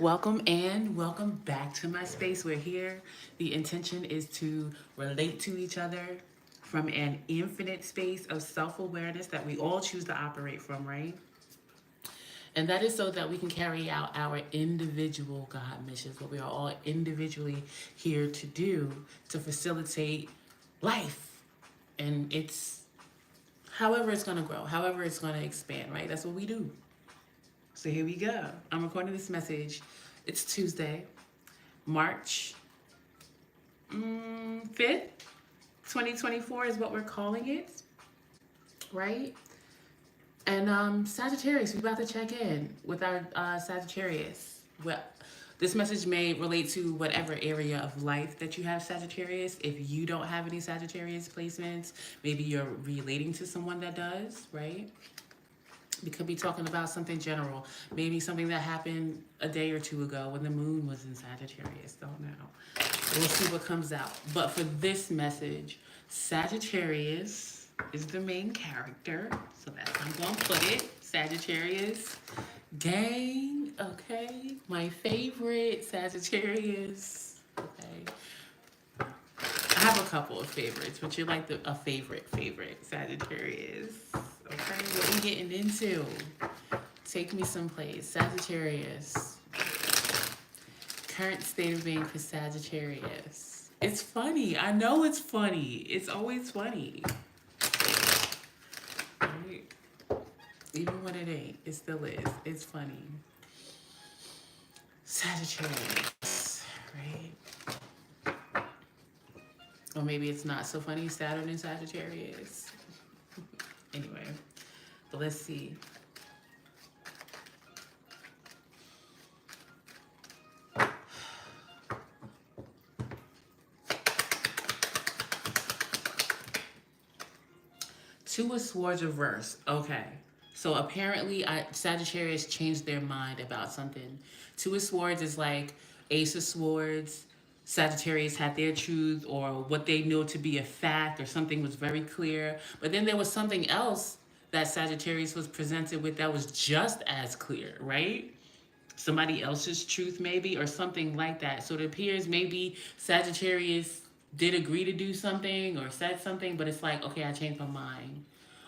Welcome and welcome back to my space. We're here. The intention is to relate to each other from an infinite space of self awareness that we all choose to operate from, right? And that is so that we can carry out our individual God missions, what we are all individually here to do to facilitate life. And it's however it's going to grow, however it's going to expand, right? That's what we do. So here we go. I'm recording this message. It's Tuesday, March 5th, 2024 is what we're calling it, right? And Sagittarius, we're about to check in with our Sagittarius. Well, this message may relate to whatever area of life that you have Sagittarius. If you don't have any Sagittarius placements, maybe you're relating to someone that does, right? We could be talking about something general, maybe something that happened a day or two ago when the moon was in Sagittarius. Don't know. We'll see what comes out. But for this message, Sagittarius is the main character. So that's how I'm going to put it. Sagittarius gang. Okay. My favorite Sagittarius. Okay. I have a couple of favorites, but you're like a favorite Sagittarius. Okay, what are we getting into? Take me someplace. Sagittarius. Current state of being for Sagittarius. It's funny. I know it's funny. It's always funny. Right? Even when it ain't, it still is. It's funny. Sagittarius. Right? Or maybe it's not so funny. Saturn and Sagittarius. Anyway, but let's see. Two of Swords reverse. Okay. So apparently Sagittarius changed their mind about something. Two of Swords is like Ace of Swords. Sagittarius had their truth or what they know to be a fact or something was very clear. But then there was something else that Sagittarius was presented with that was just as clear, right? Somebody else's truth maybe or something like that. So it appears maybe Sagittarius did agree to do something or said something, but it's like, okay, I changed my mind.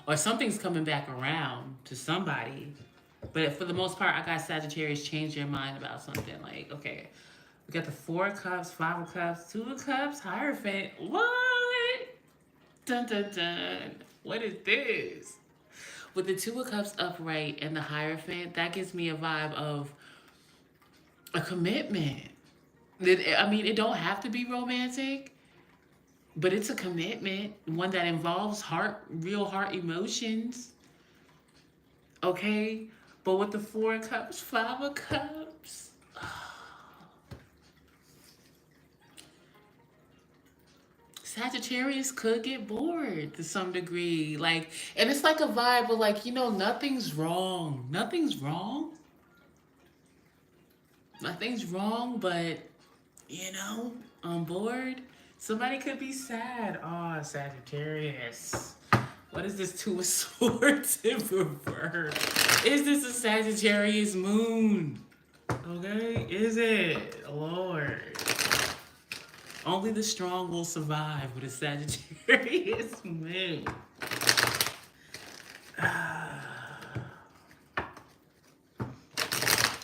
Or something's coming back around to somebody. But for the most part, I got Sagittarius change their mind about something. Like, okay, we got the Four of Cups, Five of Cups, Two of Cups, Hierophant. What? Dun dun dun. What is this? With the Two of Cups upright and the Hierophant, that gives me a vibe of a commitment. I mean, it don't have to be romantic, but it's a commitment, one that involves real heart emotions. Okay? But with the Four of Cups, Five of Cups, Sagittarius could get bored to some degree. Like, and it's like a vibe of like, nothing's wrong. Nothing's wrong. Nothing's wrong, but, on board. Somebody could be sad. Oh, Sagittarius. What is this Two of Swords in reverse? Is this a Sagittarius moon? Okay, is it? Lord. Only the strong will survive with a Sagittarius moon.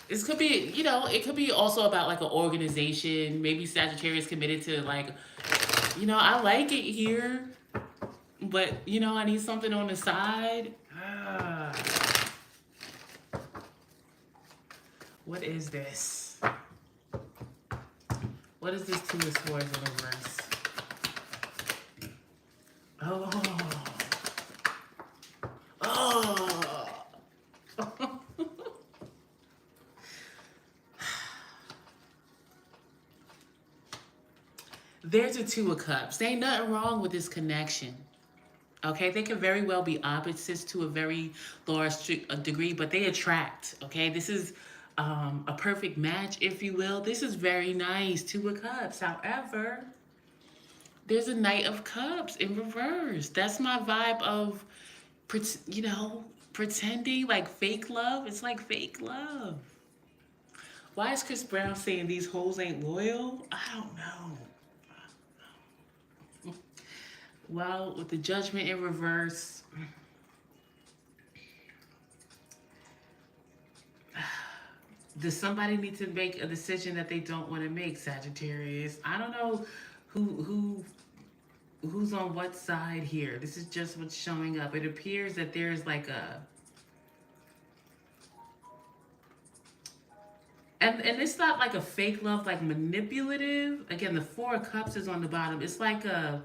This could be, it could be also about like an organization. Maybe Sagittarius committed to like, I like it here, but I need something on the side. What is this? What is this Two of Swords in reverse? Oh. Oh. There's a Two of Cups. There ain't nothing wrong with this connection. Okay, they can very well be opposites to a very large degree, but they attract. Okay, this is a perfect match, if you will. This is very nice. Two of Cups. However, there's a Knight of Cups in reverse. That's my vibe of, pretending like fake love. It's like fake love. Why is Chris Brown saying these hoes ain't loyal? I don't know. Well, with the judgment in reverse, does somebody need to make a decision that they don't want to make, Sagittarius? I don't know who's on what side here. This is just what's showing up. It appears that there's like a and it's not like a fake love, like manipulative. Again, the Four of Cups is on the bottom. It's like a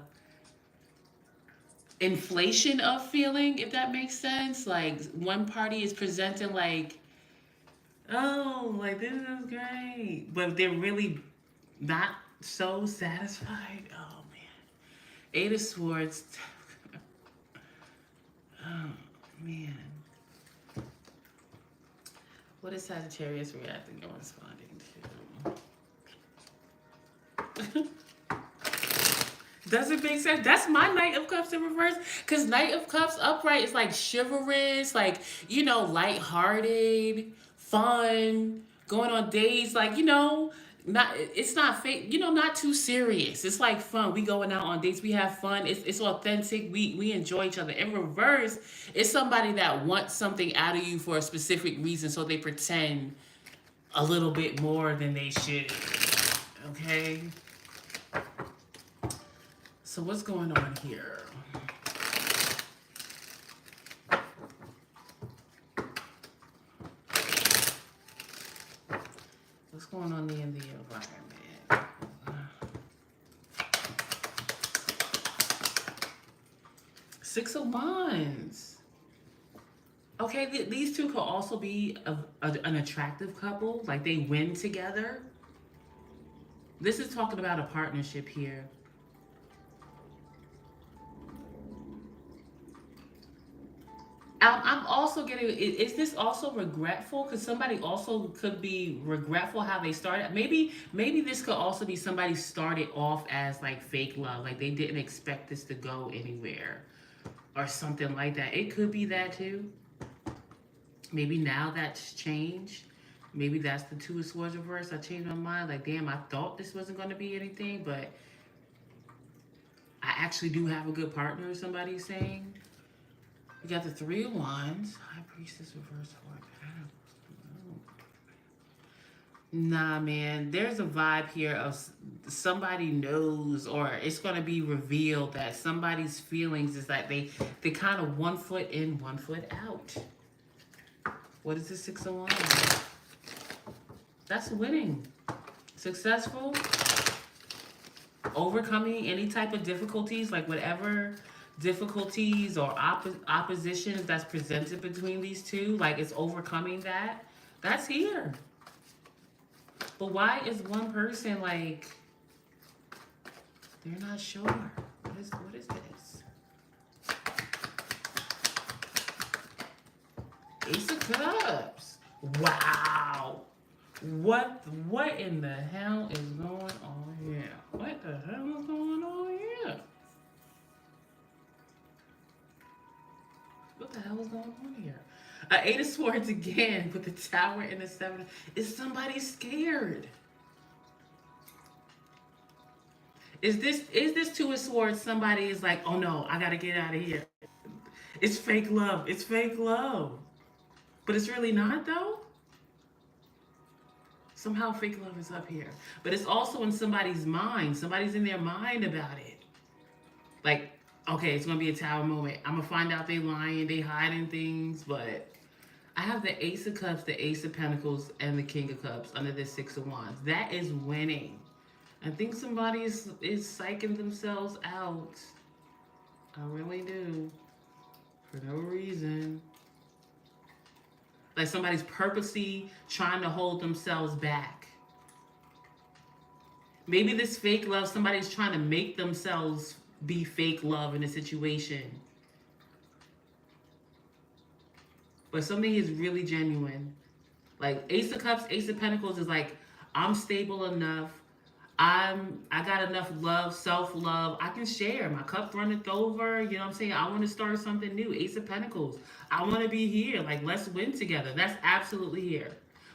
inflation of feeling, if that makes sense. Like one party is presenting like, oh, like this is great, but they're really not so satisfied. Oh man, Eight of Swords. Oh man, what is Sagittarius reacting or responding to? Does it make sense? That's my Knight of Cups in reverse. Because Knight of Cups upright is like chivalrous, like, you know, lighthearted, fun, going on dates, like, you know, not it's not fake, you know, not too serious. It's like fun. We going out on dates, we have fun. It's authentic. We enjoy each other. In reverse, it's somebody that wants something out of you for a specific reason, so they pretend a little bit more than they should. Okay? So what's going on here? What's going on in the environment? Six of Wands. Okay, these two could also be an attractive couple. Like they win together. This is talking about a partnership here. I'm also getting, is this also regretful? Because somebody also could be regretful how they started. Maybe this could also be somebody started off as like fake love. Like they didn't expect this to go anywhere or something like that. It could be that too. Maybe now that's changed. Maybe that's the Two of Swords reverse. I changed my mind. Like, damn, I thought this wasn't going to be anything, but I actually do have a good partner, somebody's saying. We got the Three of Wands. High Priestess reverse Four of Pentacles. Nah, man. There's a vibe here of somebody knows, or it's going to be revealed that somebody's feelings is like they kind of 1 foot in, 1 foot out. What is the Six of Wands? That's winning. Successful. Overcoming any type of difficulties, like whatever difficulties or oppositions that's presented between these two, like it's overcoming that. That's here. But why is one person like they're not sure? What is this? Ace of Cups. Wow. What in the hell is going on here? What the hell is going on here? What the hell is going on here? Eight of Swords again with the Tower and the Seven. Is somebody scared? Is this Two of Swords? Somebody is like, oh no, I gotta get out of here. It's fake love. It's fake love. But it's really not though. Somehow fake love is up here. But it's also in somebody's mind. Somebody's in their mind about it. Like, okay, it's going to be a Tower moment. I'm going to find out they lying, they hiding things. But I have the Ace of Cups, the Ace of Pentacles, and the King of Cups under the Six of Wands. That is winning. I think somebody is psyching themselves out. I really do. For no reason. Like somebody's purposely trying to hold themselves back. Maybe this fake love, somebody's trying to make themselves be fake love in a situation. But something is really genuine. Like Ace of Cups, Ace of Pentacles is like, I'm stable enough. I got enough love, self-love. I can share. My cup runneth over. You know what I'm saying? I want to start something new. Ace of Pentacles. I want to be here. Like, let's win together. That's absolutely here.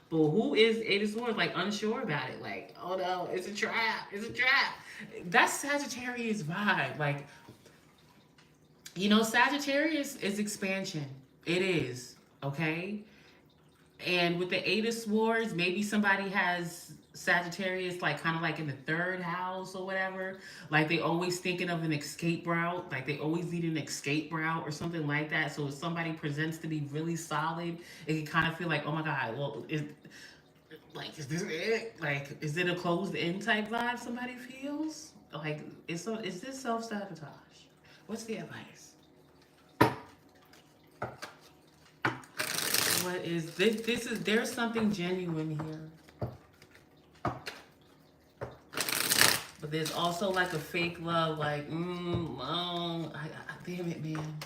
But who is Eight of Swords, like, unsure about it? Like, oh no, it's a trap. It's a trap. That's Sagittarius vibe. Like, Sagittarius is expansion. It is. Okay? And with the Eight of Swords, maybe somebody has Sagittarius, like, kind of like in the third house or whatever. Like, they always thinking of an escape route. Like, they always need an escape route or something like that. So if somebody presents to be really solid, it can kind of feel like, oh my God, well, is this it? Like, is it a closed in type vibe somebody feels? Like, is this self sabotage? What's the advice? What is this? There's something genuine here. But there's also like a fake love, like, damn it, man.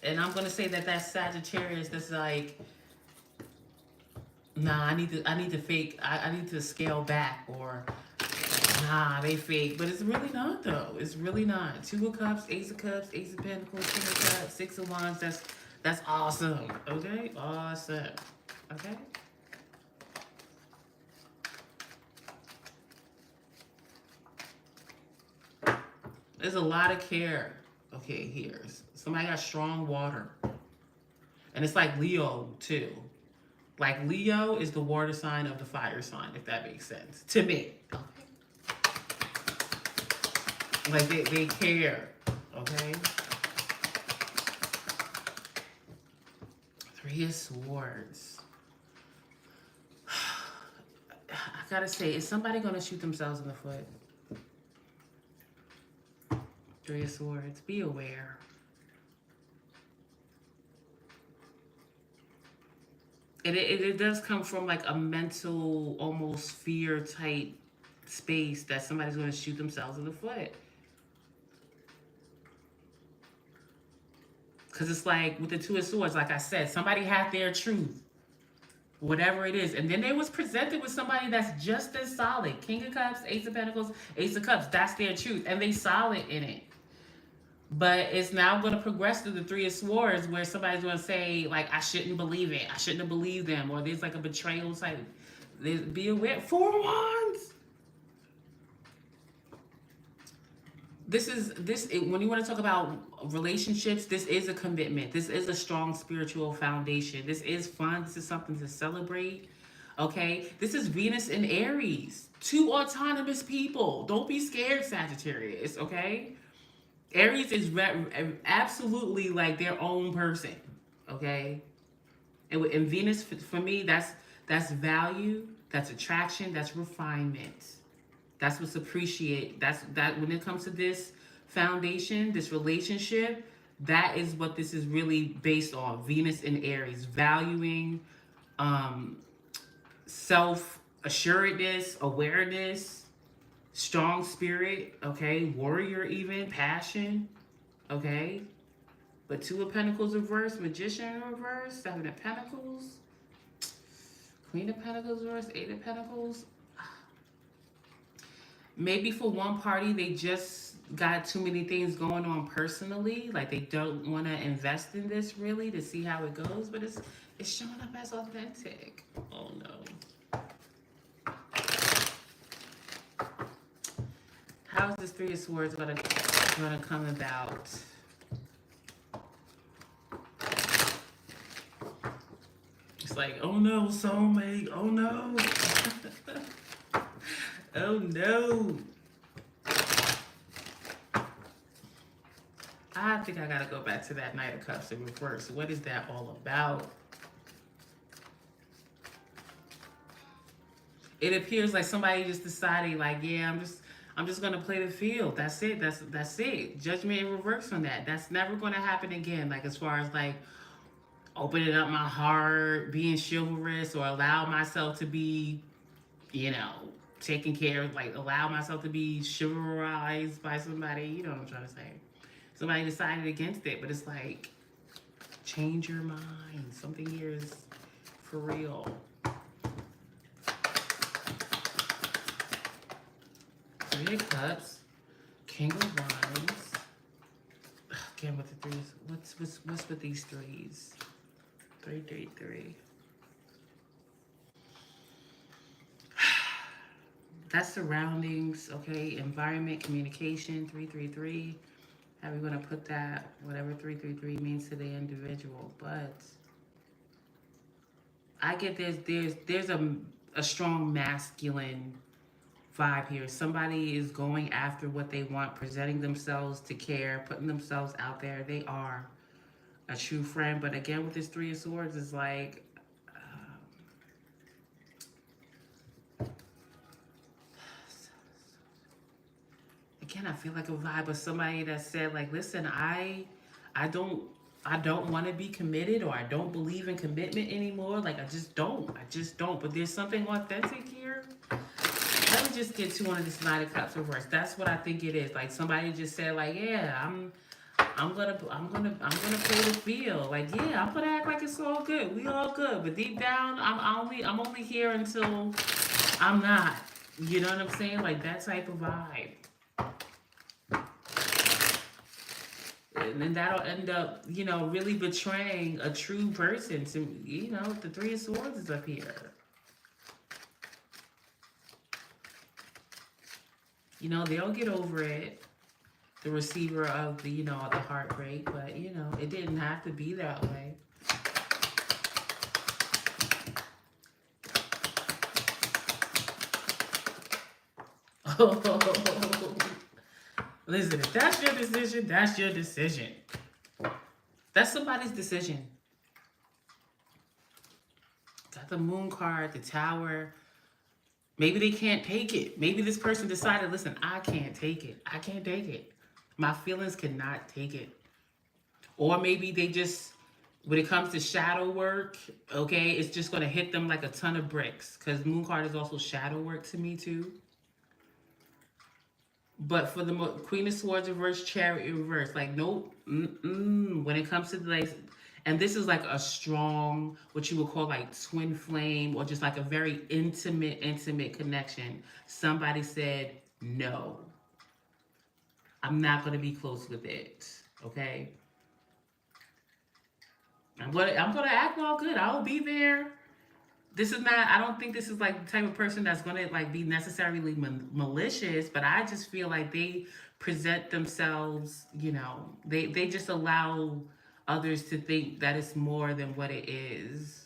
And I'm gonna say that's Sagittarius. That's like, nah, I need to fake. I need to scale back, or nah, they fake. But it's really not though. It's really not. Two of Cups, Ace of Cups, Ace of Pentacles, King of Cups, Six of Wands. That's awesome. Okay, awesome. Okay. There's a lot of care. Okay, here. Somebody got strong water. And it's like Leo, too. Like, Leo is the water sign of the fire sign, if that makes sense. To me. Okay. Like, they care. Okay? Three of Swords. I gotta say, is somebody gonna shoot themselves in the foot? Three of Swords. Be aware. And it does come from like a mental, almost fear type space that somebody's going to shoot themselves in the foot. Because it's like with the Two of Swords, like I said, somebody had their truth. Whatever it is. And then they was presented with somebody that's just as solid. King of Cups, Ace of Pentacles, Ace of Cups. That's their truth. And they solid in it. But it's now going to progress to the Three of Swords where somebody's going to say, like, I shouldn't believe it. I shouldn't have believed them. Or there's like a betrayal type. Be aware. Four of Wands. When you want to talk about relationships, this is a commitment. This is a strong spiritual foundation. This is fun. This is something to celebrate. Okay? This is Venus and Aries. Two autonomous people. Don't be scared, Sagittarius. Okay? Aries is absolutely like their own person. Okay? And Venus, for me, that's value. That's attraction. That's refinement. That's what's appreciated. That when it comes to this foundation, this relationship, that is what this is really based on. Venus and Aries, valuing self-assuredness, awareness, strong spirit, okay, warrior even, passion, okay. But Two of Pentacles reverse, Magician reverse, Seven of Pentacles, Queen of Pentacles reverse, Eight of Pentacles. Maybe for one party, they just got too many things going on personally. Like they don't want to invest in this really to see how it goes. But it's showing up as authentic. Oh no. How is this Three of Swords gonna come about? It's like, oh no, soulmate. Oh no. Oh no. I think I gotta go back to that Knight of Cups in reverse. What is that all about? It appears like somebody just decided, like, yeah, I'm just gonna play the field. That's it. That's it. Judgment in reverse on that. That's never gonna happen again. Like as far as like opening up my heart, being chivalrous, or allow myself to be, taken care of, like allow myself to be chivalrized by somebody. You know what I'm trying to say? Somebody decided against it, but it's like, change your mind. Something here is for real. Three of Cups, King of Wands. Again with the threes. What's with these threes? 3, 3, 3. That's surroundings, okay? Environment, communication, 333. How we gonna put that? Whatever 333 means to the individual. But I get there's a strong masculine vibe here. Somebody is going after what they want, presenting themselves to care, putting themselves out there. They are a true friend. But again, with this Three of Swords, it's like, again, I feel like a vibe of somebody that said, like, listen, I don't, I don't want to be committed, or I don't believe in commitment anymore. Like, I just don't. But there's something authentic here. Let me just get to one of this Knight of Cups reverse. That's what I think it is. Like, somebody just said, like, yeah, I'm gonna play the field. Like, yeah, I'm gonna act like it's all good. We all good. But deep down, I'm only here until I'm not. You know what I'm saying? Like, that type of vibe. And then that'll end up, really betraying a true person. To, the Three of Swords is up here. They'll get over it. The receiver of the heartbreak, but it didn't have to be that way. Listen, if that's your decision, that's your decision. That's somebody's decision. Got the Moon card, the Tower. Maybe they can't take it. Maybe this person decided, listen, I can't take it. I can't take it. My feelings cannot take it. Or maybe they just, when it comes to shadow work, okay, it's just going to hit them like a ton of bricks. Because Moon card is also shadow work to me too. But for the Queen of Swords reverse, Chariot reverse, like, nope. When it comes to, like, and this is like a strong, what you would call like twin flame, or just like a very intimate connection. Somebody said, no, I'm not going to be close with it. Okay. I'm gonna act all good. I'll be there. This is not, I don't think this is like the type of person that's gonna like be necessarily malicious, but I just feel like they present themselves, they just allow others to think that it's more than what it is.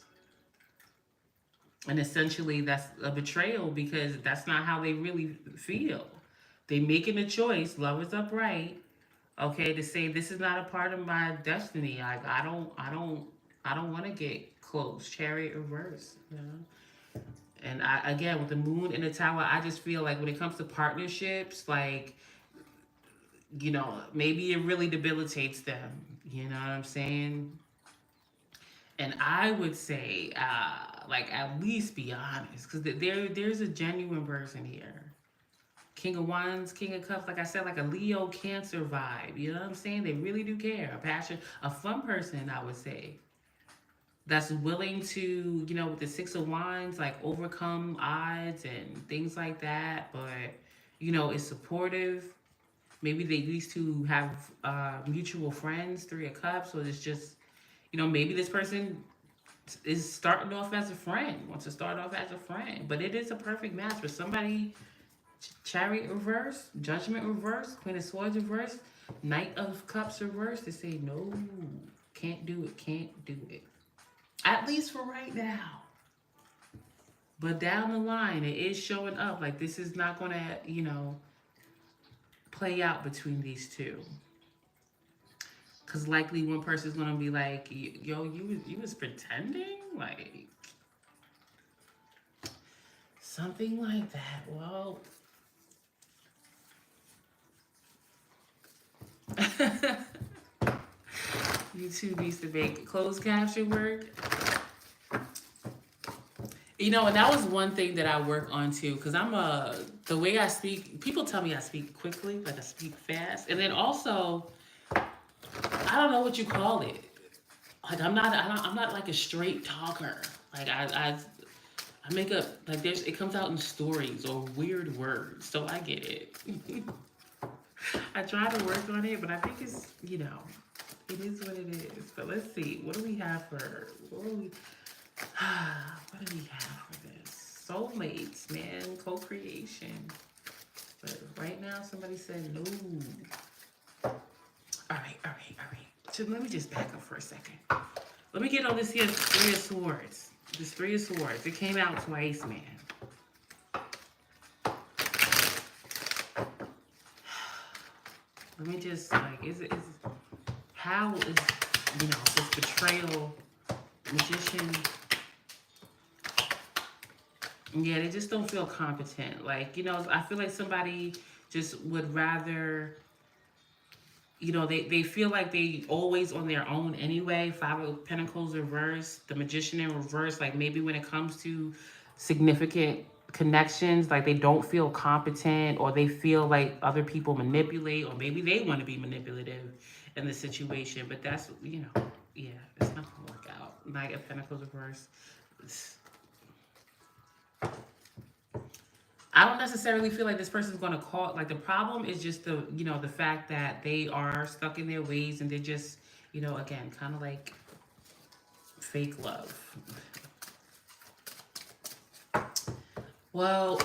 And essentially that's a betrayal, because that's not how they really feel. They making a choice, love is upright, okay, to say this is not a part of my destiny. Like, I don't want to get close. Chariot reverse, And again, with the Moon in the Tower, I just feel like when it comes to partnerships, like, maybe it really debilitates them. You know what I'm saying? And I would say, like, at least be honest, because there's a genuine person here. King of Wands, King of Cups, like I said, like a Leo Cancer vibe. You know what I'm saying? They really do care. A passion, a fun person, I would say. That's willing to, with the Six of Wands, like, overcome odds and things like that. But, is supportive. Maybe these two have mutual friends, Three of Cups. So it's just, maybe this person is starting off as a friend, wants to start off as a friend. But it is a perfect match for somebody. Chariot reverse, Judgment reverse, Queen of Swords reverse, Knight of Cups reverse. They say, no, can't do it, can't do it. At least for right now. But down the line, it is showing up. Like, this is not going to, play out between these two. Because likely one person's going to be like, yo, you was pretending? Like, something like that. Well, YouTube needs to make closed caption work. And that was one thing that I work on too, because the way I speak, people tell me I speak quickly, like I speak fast. And then also, I don't know what you call it. Like, I'm not like a straight talker. Like, I make up, like, it comes out in stories or weird words. So I get it. I try to work on it, but I think it's, it is what it is. But let's see, what do we have for, what do we have for this? soulmates, man, co-creation. But right now, somebody said no. All right. So let me just back up for a second. Let me get on this here Three of Swords. This Three of Swords. It came out twice, man. Let me just, like, how is, this betrayal, magician, yeah, they just don't feel competent. Like, I feel like somebody just would rather, they feel like they always on their own anyway. Five of Pentacles reverse, the Magician in reverse. Like maybe when it comes to significant connections, like they don't feel competent, or they feel like other people manipulate, or maybe they want to be manipulative in the situation. But that's, yeah, it's not gonna work out. Knight of Pentacles reverse. I don't necessarily feel like this person's going to call. Like the problem is just the fact that they are stuck in their ways, and they're just, again, kind of like fake love. Well,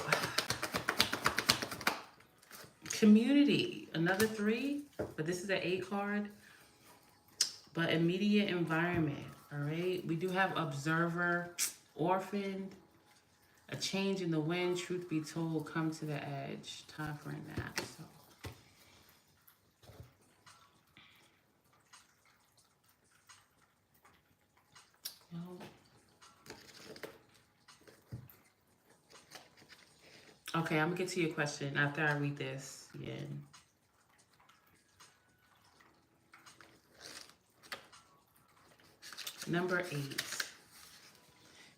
community, another 3, but this is an 8 card. But immediate environment, all right? We do have observer, orphaned, a change in the wind, truth be told, come to the edge. Time for a nap. So. Well, okay, I'm gonna get to your question after I read this again. Number 8.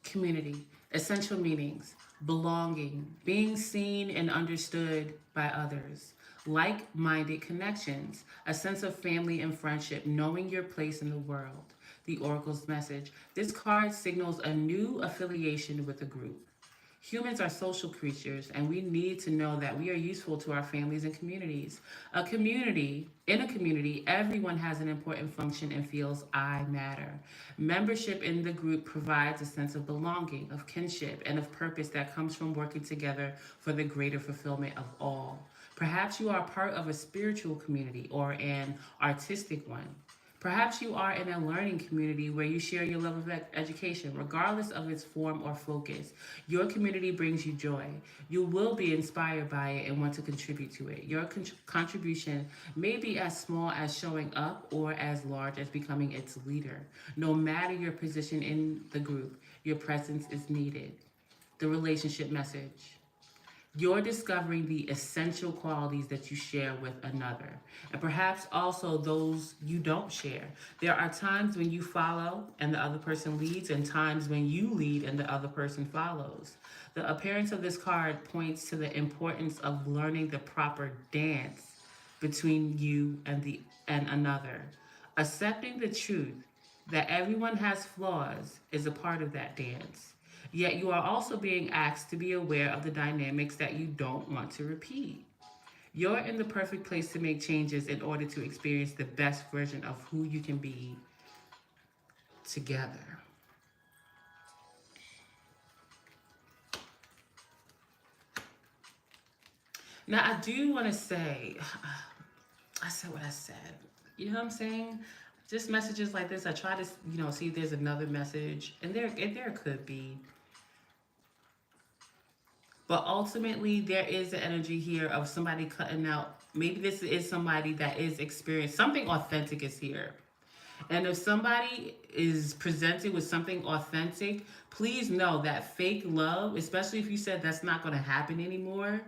Community. Essential meanings. Belonging. Being seen and understood by others. Like-minded connections. A sense of family and friendship. Knowing your place in the world. The Oracle's message. This card signals a new affiliation with a group. Humans are social creatures, and we need to know that we are useful to our families and communities. In a community, everyone has an important function and feels I matter. Membership in the group provides a sense of belonging, of kinship, and of purpose that comes from working together for the greater fulfillment of all. Perhaps you are part of a spiritual community or an artistic one. Perhaps you are in a learning community where you share your love of education, regardless of its form or focus. Your community brings you joy. You will be inspired by it and want to contribute to it. Your contribution may be as small as showing up or as large as becoming its leader. No matter your position in the group, your presence is needed. The relationship message. You're discovering the essential qualities that you share with another, and perhaps also those you don't share. There are times when you follow and the other person leads, and times when you lead and the other person follows. The appearance of this card points to the importance of learning the proper dance between you and another. Accepting the truth that everyone has flaws is a part of that dance. Yet you are also being asked to be aware of the dynamics that you don't want to repeat. You're in the perfect place to make changes in order to experience the best version of who you can be together. Now, I do want to say, I said what I said. You know what I'm saying? Just messages like this, I try to, see if there's another message, and there could be. But ultimately, there is the energy here of somebody cutting out. Maybe this is somebody that is experienced. Something authentic is here. And if somebody is presented with something authentic, please know that fake love, especially if you said that's not going to happen anymore,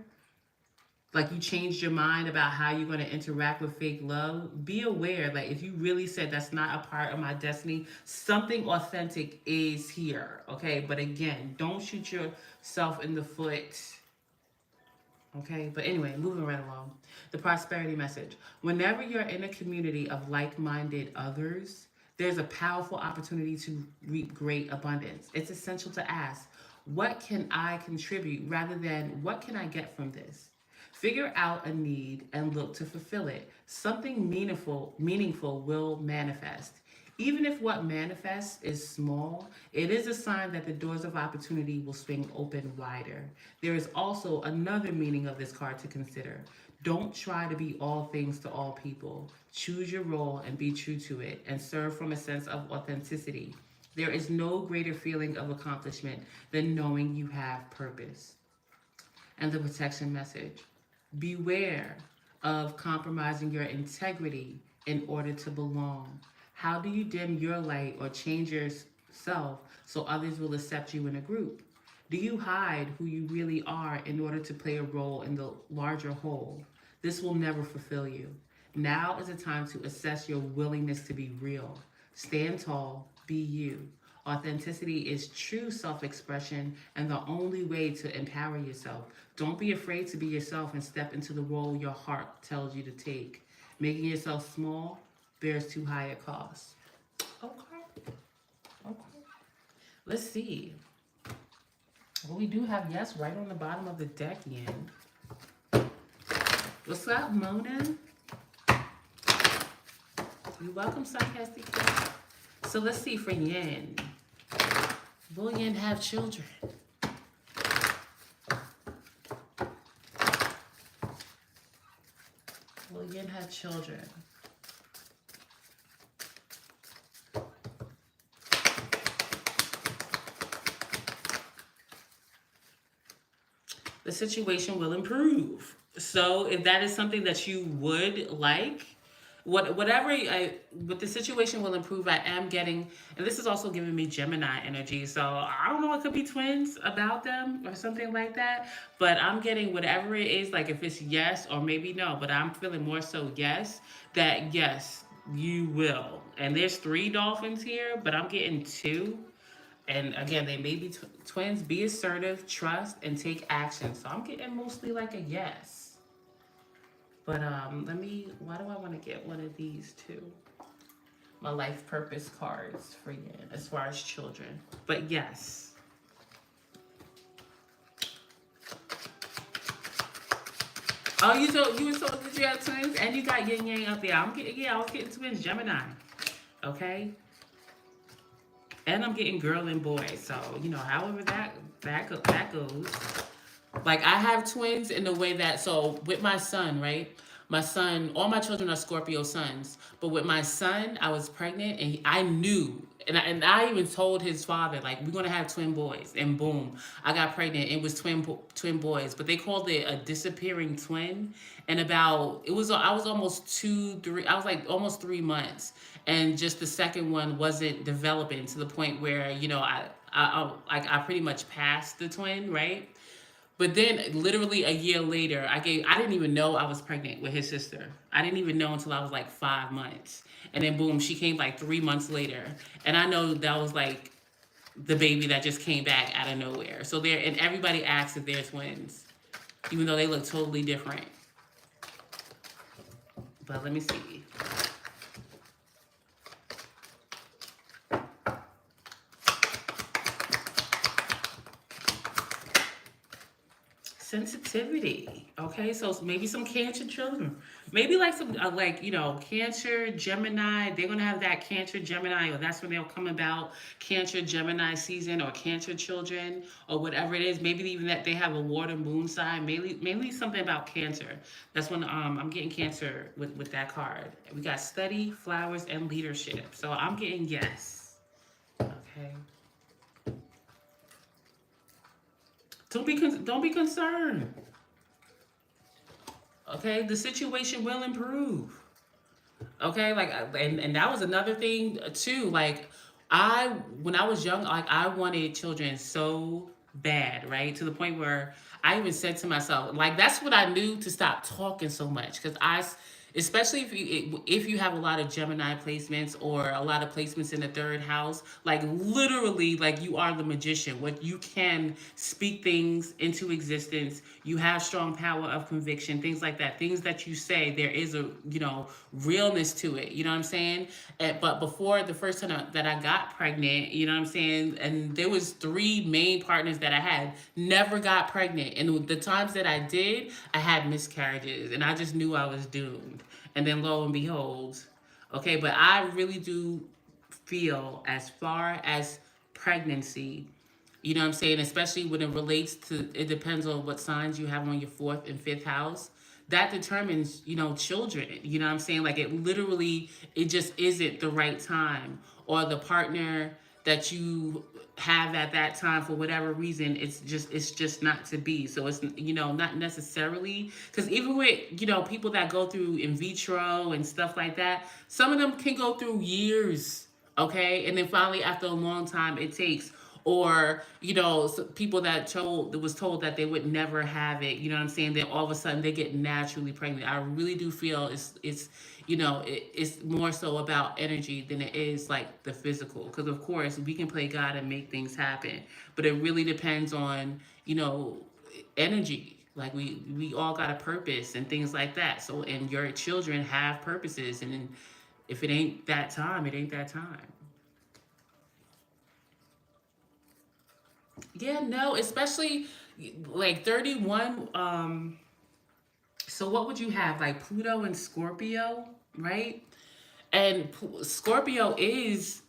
like you changed your mind about how you're going to interact with fake love, be aware that if you really said that's not a part of my destiny, something authentic is here, okay? But again, don't shoot yourself in the foot, okay? But anyway, moving right along. The prosperity message. Whenever you're in a community of like-minded others, there's a powerful opportunity to reap great abundance. It's essential to ask, what can I contribute rather than what can I get from this? Figure out a need and look to fulfill it. Something meaningful will manifest. Even if what manifests is small, it is a sign that the doors of opportunity will swing open wider. There is also another meaning of this card to consider. Don't try to be all things to all people. Choose your role and be true to it, and serve from a sense of authenticity. There is no greater feeling of accomplishment than knowing you have purpose. And the protection message: beware of compromising your integrity in order to belong. How do you dim your light or change yourself so others will accept you in a group? Do you hide who you really are in order to play a role in the larger whole? This will never fulfill you. Now is the time to assess your willingness to be real. Stand tall, be you. Authenticity is true self expression and the only way to empower yourself. Don't be afraid to be yourself and step into the role your heart tells you to take. Making yourself small bears too high a cost. Okay. Okay. Let's see. Well, we do have yes right on the bottom of the deck, Yin. What's up, Mona? You're welcome, Sarcastic. So let's see for Yin. Will Yin have children? Will Yin have children? The situation will improve. So if that is something that you would like, but the situation will improve. I am getting, and this is also giving me Gemini energy. So I don't know, it could be twins about them or something like that. But I'm getting whatever it is, like if it's yes or maybe no. But I'm feeling more so yes, that yes, you will. And there's three dolphins here, but I'm getting two. And again, they may be twins. Be assertive, trust, and take action. So I'm getting mostly like a yes. But why do I want to get one of these two? My life purpose cards for Yin as far as children. But yes. Oh, you were told that you had twins and you got yin yang up there. I was getting twins, Gemini. Okay? And I'm getting girl and boy. So, however that goes. Like I have twins in the way that, so with my son, right? My son, all my children are Scorpio sons, but with my son, I was pregnant and I knew, and I even told his father, like, we're gonna have twin boys, and boom, I got pregnant. It was twin boys, but they called it a disappearing twin. And I was almost 2, 3, I was like almost 3 months, and just the second one wasn't developing to the point where I pretty much passed the twin, right? But then, literally a year later, I didn't even know I was pregnant with his sister. I didn't even know until I was like 5 months. And then, boom, she came like 3 months later. And I know that was like the baby that just came back out of nowhere. So and everybody asks if they're twins, even though they look totally different. But let me see. Sensitivity. Okay, so maybe some Cancer children. Maybe like some Cancer, Gemini. They're gonna have that Cancer, Gemini, or that's when they'll come about Cancer, Gemini season, or Cancer children, or whatever it is. Maybe even that they have a water moon sign. Mainly something about Cancer. That's when I'm getting Cancer with that card. We got study, flowers, and leadership. So I'm getting yes. Okay. Don't be concerned. Okay, the situation will improve. Okay, and that was another thing too. Like when I was young, like I wanted children so bad, right? To the point where I even said to myself, like that's what I knew to stop talking so much, because especially if you have a lot of Gemini placements or a lot of placements in the third house, like literally, like you are the magician. What you can speak things into existence. You have strong power of conviction, things like that. Things that you say, there is a realness to it. You know what I'm saying? But before the first time that I got pregnant, you know what I'm saying, and there was 3 main partners that I had, never got pregnant, and the times that I did, I had miscarriages, and I just knew I was doomed. And then lo and behold, okay, but I really do feel as far as pregnancy. You know what I'm saying? Especially when it relates to, it depends on what signs you have on your fourth and fifth house. That determines, children. You know what I'm saying? Like it literally, it just isn't the right time. Or the partner that you have at that time, for whatever reason, it's just not to be. So it's, not necessarily, because even with, people that go through in vitro and stuff like that, some of them can go through years, okay, and then finally after a long time it takes, or people that was told that they would never have it, you know what I'm saying, then all of a sudden they get naturally pregnant. I really do feel it's more so about energy than it is like the physical, because of course we can play God and make things happen, but it really depends on, energy. Like we all got a purpose and things like that. So, and your children have purposes, and then if it ain't that time, it ain't that time. Yeah, no, especially like 31. So what would you have? Like Pluto and Scorpio, right? And Scorpio is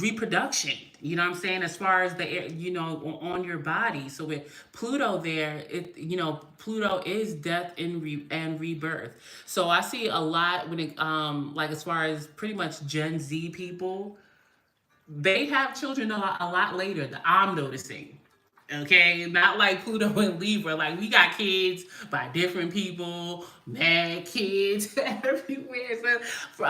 reproduction. You know what I'm saying? As far as the on your body. So with Pluto there, Pluto is death and rebirth. So I see a lot when it like as far as pretty much Gen Z people, they have children a lot later that I'm noticing. Okay, not like Pluto and Libra. Like we got kids by different people, mad kids everywhere. So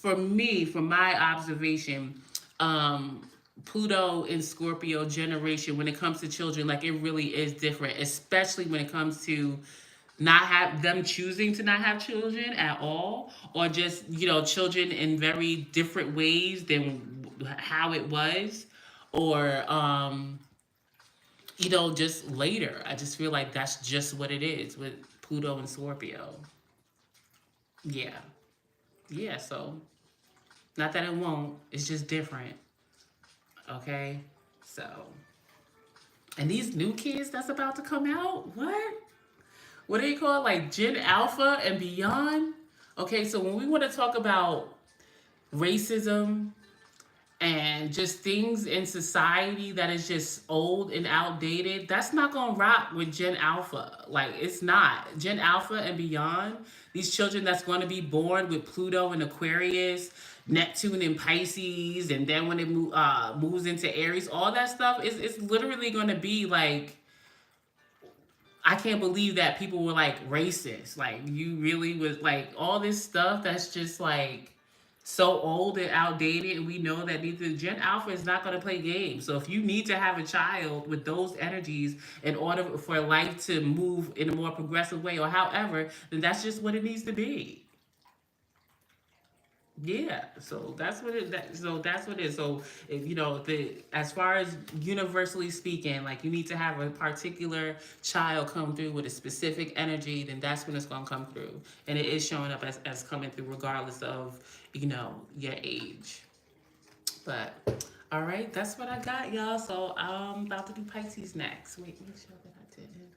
for me, from my observation, um, Pluto and Scorpio generation, when it comes to children, like it really is different, especially when it comes to not have them choosing to not have children at all, or just children in very different ways than how it was, or just later. I just feel like that's just what it is with Pluto and Scorpio. Yeah. Yeah, so not that it won't, it's just different. Okay? So, and these new kids that's about to come out, what do you call it? Like Gen Alpha and beyond? Okay, so when we want to talk about racism and just things in society that is just old and outdated, that's not gonna rock with Gen Alpha. Like it's not. Gen Alpha and beyond, these children that's gonna be born with Pluto and Aquarius, Neptune and Pisces, and then when it moves into Aries, all that stuff is it's literally gonna be like, I can't believe that people were like racist. Like you really was like all this stuff that's just like so old and outdated, and we know that neither Gen Alpha is not going to play games. So if you need to have a child with those energies in order for life to move in a more progressive way, or however, then that's just what it needs to be. Yeah, so that's what it is. So if, the as far as universally speaking, like you need to have a particular child come through with a specific energy, then that's when it's gonna come through, and it is showing up as coming through regardless of your age. But all right, that's what I got, y'all. So I'm about to do Pisces next. Wait, make sure that I didn't.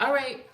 All right.